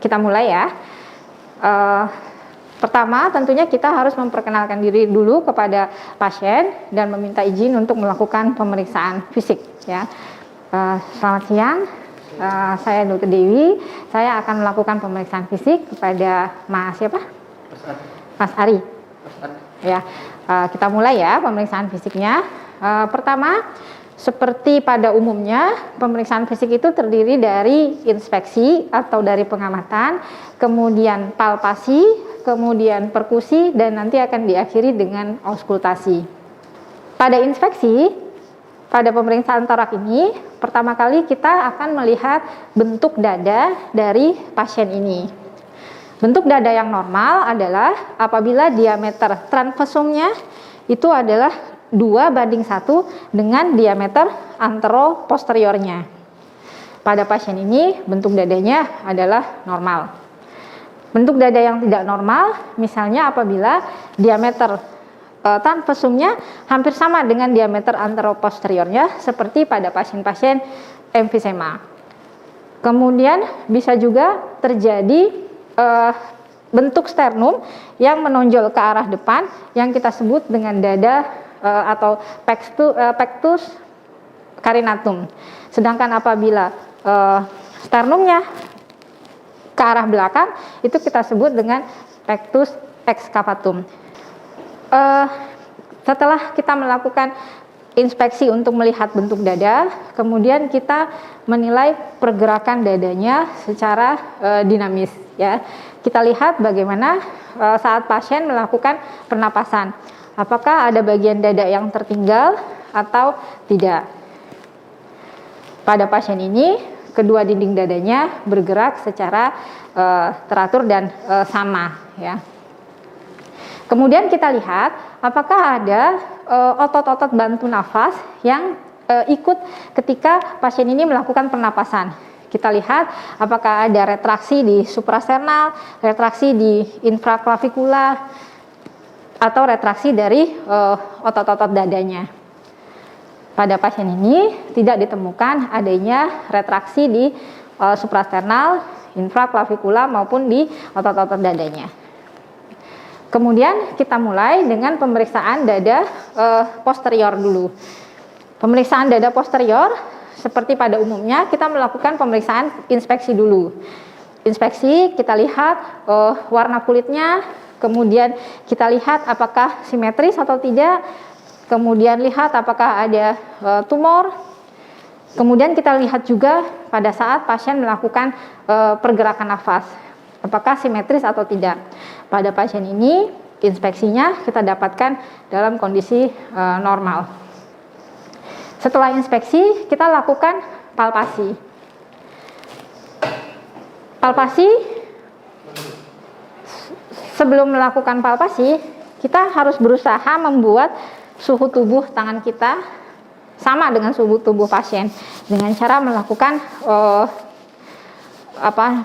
kita mulai ya. Pertama tentunya kita harus memperkenalkan diri dulu kepada pasien dan meminta izin untuk melakukan pemeriksaan fisik ya. Selamat siang, saya Dr. Dewi. Saya akan melakukan pemeriksaan fisik kepada Mas siapa? Mas Ari. Ya, kita mulai ya pemeriksaan fisiknya. Pertama, seperti pada umumnya, pemeriksaan fisik itu terdiri dari inspeksi atau dari pengamatan, kemudian palpasi, kemudian perkusi, dan nanti akan diakhiri dengan auskultasi. Pada inspeksi, pada pemeriksaan torak ini, pertama kali kita akan melihat bentuk dada dari pasien ini. Bentuk dada yang normal adalah apabila diameter transversumnya itu adalah 2:1 dengan diameter anteroposteriornya. Pada pasien ini bentuk dadanya adalah normal. Bentuk dada yang tidak normal misalnya apabila diameter transversumnya hampir sama dengan diameter anteroposteriornya seperti pada pasien-pasien emfisema. Kemudian bisa juga terjadi bentuk sternum yang menonjol ke arah depan yang kita sebut dengan dada atau pectus carinatum. Sedangkan apabila sternumnya ke arah belakang itu kita sebut dengan pectus excavatum. Setelah kita melakukan inspeksi untuk melihat bentuk dada, kemudian kita menilai pergerakan dadanya secara dinamis ya. Kita lihat bagaimana saat pasien melakukan pernapasan. Apakah ada bagian dada yang tertinggal atau tidak? Pada pasien ini kedua dinding dadanya bergerak secara teratur dan sama ya. Kemudian kita lihat apakah ada otot-otot bantu nafas yang ikut ketika pasien ini melakukan pernapasan. Kita lihat apakah ada retraksi di suprasternal, retraksi di infraklavikular, atau retraksi dari otot-otot dadanya. Pada pasien ini tidak ditemukan adanya retraksi di suprasternal, infraklavikular maupun di otot-otot dadanya. Kemudian kita mulai dengan pemeriksaan dada posterior dulu. Pemeriksaan dada posterior seperti pada umumnya kita melakukan pemeriksaan inspeksi dulu. Inspeksi kita lihat warna kulitnya, kemudian kita lihat apakah simetris atau tidak, kemudian lihat apakah ada tumor. Kemudian kita lihat juga pada saat pasien melakukan pergerakan nafas, apakah simetris atau tidak. Pada pasien ini inspeksinya kita dapatkan dalam kondisi normal. Setelah inspeksi kita lakukan palpasi. Palpasi, sebelum melakukan palpasi kita harus berusaha membuat suhu tubuh tangan kita sama dengan suhu tubuh pasien dengan cara melakukan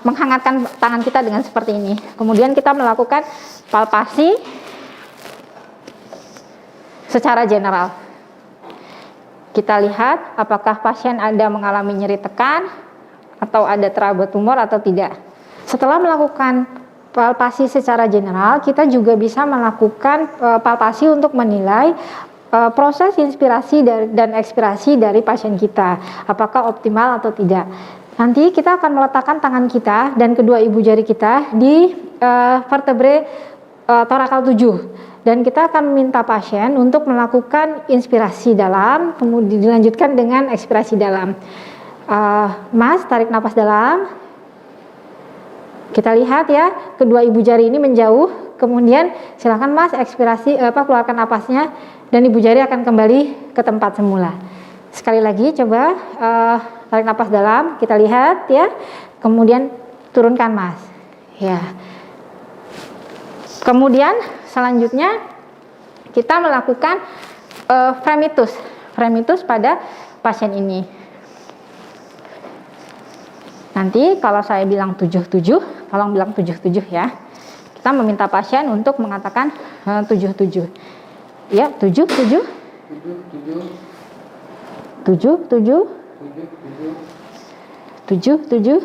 menghangatkan tangan kita dengan seperti ini. Kemudian kita melakukan palpasi secara general. Kita lihat apakah pasien ada mengalami nyeri tekan atau ada teraba tumor atau tidak. Setelah melakukan palpasi secara general, kita juga bisa melakukan palpasi untuk menilai proses inspirasi dan ekspirasi dari pasien kita, apakah optimal atau tidak. Nanti kita akan meletakkan tangan kita dan kedua ibu jari kita di vertebrae torakal 7 dan kita akan meminta pasien untuk melakukan inspirasi dalam, kemudian dilanjutkan dengan ekspirasi dalam. Mas, tarik napas dalam. Kita lihat ya, kedua ibu jari ini menjauh. Kemudian silakan Mas ekspirasi keluarkan napasnya dan ibu jari akan kembali ke tempat semula. Sekali lagi coba tarik napas dalam, kita lihat ya. Kemudian turunkan Mas. Ya. Kemudian selanjutnya kita melakukan fremitus pada pasien ini. Nanti kalau saya bilang 77, tolong bilang 77 ya. Kita meminta pasien untuk mengatakan 77. Ya, 77. 77. 77.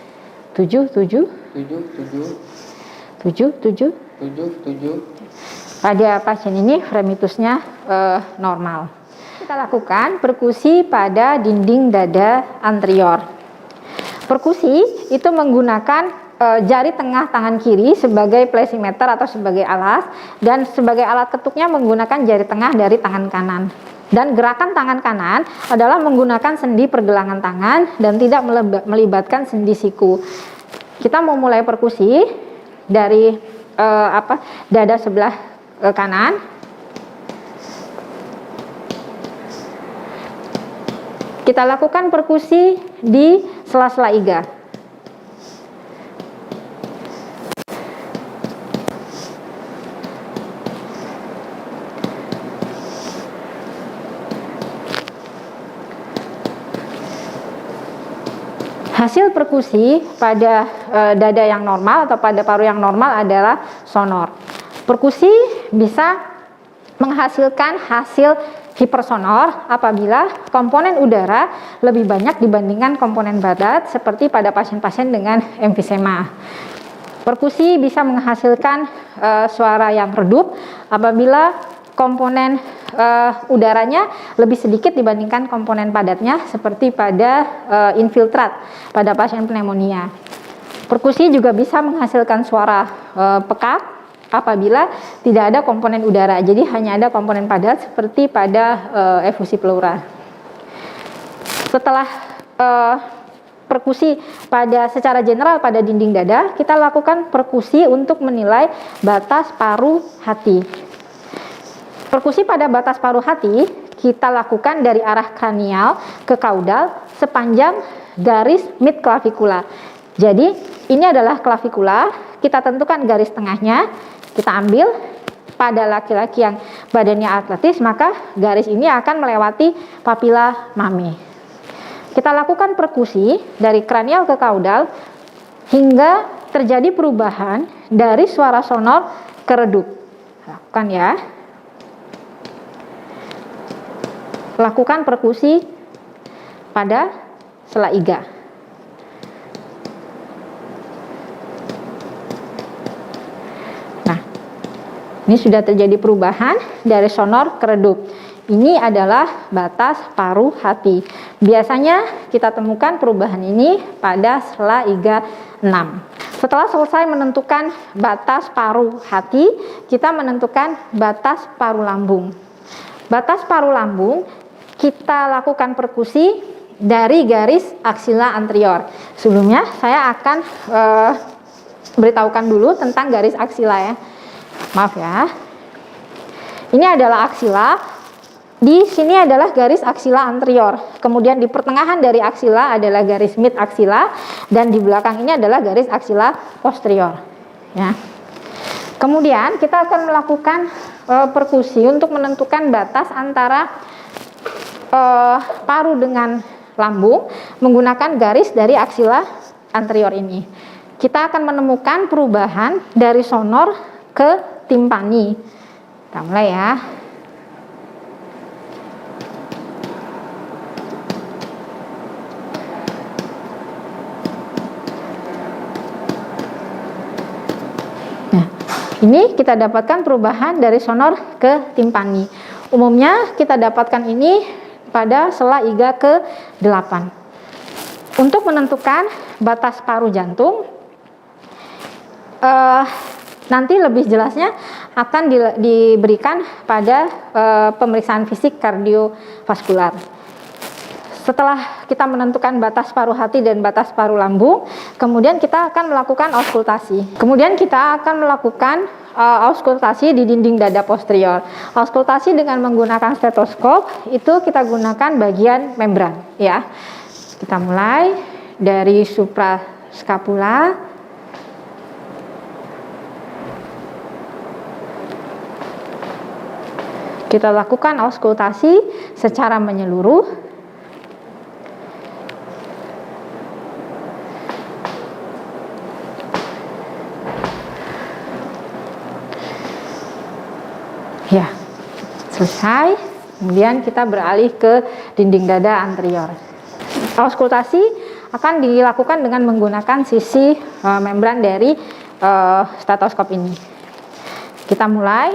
7 7 7 7. Pada pasien ini fremitusnya normal. Kita lakukan perkusi pada dinding dada anterior. Perkusi itu menggunakan jari tengah tangan kiri sebagai plesimeter atau sebagai alas, dan sebagai alat ketuknya menggunakan jari tengah dari tangan kanan. Dan gerakan tangan kanan adalah menggunakan sendi pergelangan tangan dan tidak melibatkan sendi siku. Kita mau mulai perkusi dari dada sebelah kanan. Kita lakukan perkusi di sela-sela iga. Hasil perkusi pada dada yang normal atau pada paru yang normal adalah sonor. Perkusi bisa menghasilkan hasil hipersonor apabila komponen udara lebih banyak dibandingkan komponen badat, seperti pada pasien-pasien dengan emfisema. Perkusi bisa menghasilkan suara yang redup apabila komponen udaranya lebih sedikit dibandingkan komponen padatnya, seperti pada infiltrat pada pasien pneumonia. Perkusi juga bisa menghasilkan suara pekak apabila tidak ada komponen udara, jadi hanya ada komponen padat seperti pada efusi pleura. Setelah perkusi secara general pada dinding dada, kita lakukan perkusi untuk menilai batas paru hati. Perkusi pada batas paru hati kita lakukan dari arah kranial ke kaudal sepanjang garis mid clavicular. Jadi ini adalah clavicular, kita tentukan garis tengahnya, kita ambil. Pada laki-laki yang badannya atletis, maka garis ini akan melewati papila mame. Kita lakukan perkusi dari kranial ke kaudal hingga terjadi perubahan dari suara sonor ke redup. Lakukan ya. Lakukan perkusi pada sela iga. Nah, ini sudah terjadi perubahan dari sonor ke redup. Ini adalah batas paru hati. Biasanya kita temukan perubahan ini pada sela iga 6. Setelah selesai menentukan batas paru hati, kita menentukan batas paru lambung. Batas paru lambung kita lakukan perkusi dari garis aksila anterior. Sebelumnya saya akan beritahukan dulu tentang garis aksila ya. Maaf ya. Ini adalah aksila. Di sini adalah garis aksila anterior. Kemudian di pertengahan dari aksila adalah garis mid aksila, dan di belakang ini adalah garis aksila posterior. Ya. Kemudian kita akan melakukan perkusi untuk menentukan batas antara paru dengan lambung menggunakan garis dari aksila anterior ini. Kita akan menemukan perubahan dari sonor ke timpani. Kita mulai ya. Nah, ini kita dapatkan perubahan dari sonor ke timpani. Umumnya kita dapatkan ini pada sela iga ke-8. Untuk menentukan batas paru jantung, nanti lebih jelasnya akan diberikan pada pemeriksaan fisik kardiovaskular. Setelah kita menentukan batas paru hati dan batas paru lambung, kemudian kita akan melakukan auskultasi. Kemudian kita akan melakukan auskultasi di dinding dada posterior. Auskultasi dengan menggunakan stetoskop itu kita gunakan bagian membran ya. Kita mulai dari supraskapula, kita lakukan auskultasi secara menyeluruh. Ya, selesai. Kemudian kita beralih ke dinding dada anterior. Auskultasi akan dilakukan dengan menggunakan sisi membran dari stetoskop ini. Kita mulai.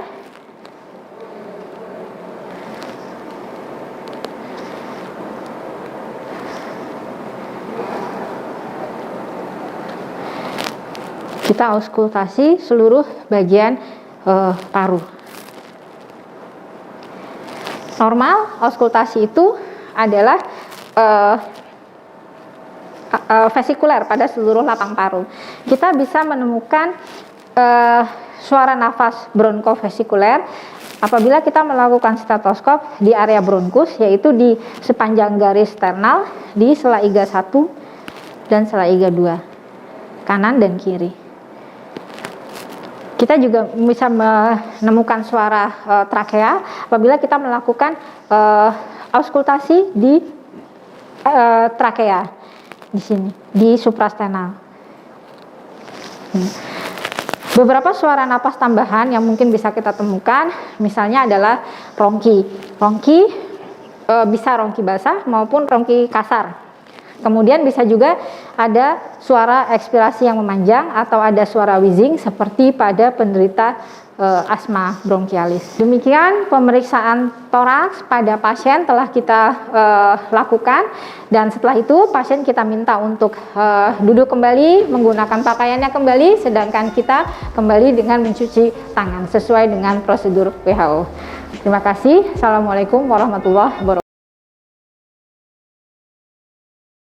Kita auskultasi seluruh bagian paru. Normal auskultasi itu adalah vesikuler pada seluruh lapang paru. Kita bisa menemukan suara nafas bronkofesikuler apabila kita melakukan stetoskop di area bronkus, yaitu di sepanjang garis sternal di sela iga 1 dan selaiga 2, kanan dan kiri. Kita juga bisa menemukan suara trakea apabila kita melakukan auskultasi di trakea di sini, di suprastenal. Beberapa suara napas tambahan yang mungkin bisa kita temukan, misalnya adalah rongki. Rongki bisa rongki basah maupun rongki kasar. Kemudian bisa juga ada suara ekspirasi yang memanjang atau ada suara wheezing seperti pada penderita asma bronkialis. Demikian pemeriksaan toraks pada pasien telah kita lakukan, dan setelah itu pasien kita minta untuk duduk kembali, menggunakan pakaiannya kembali, sedangkan kita kembali dengan mencuci tangan sesuai dengan prosedur WHO. Terima kasih. Assalamualaikum warahmatullahi wabarakatuh.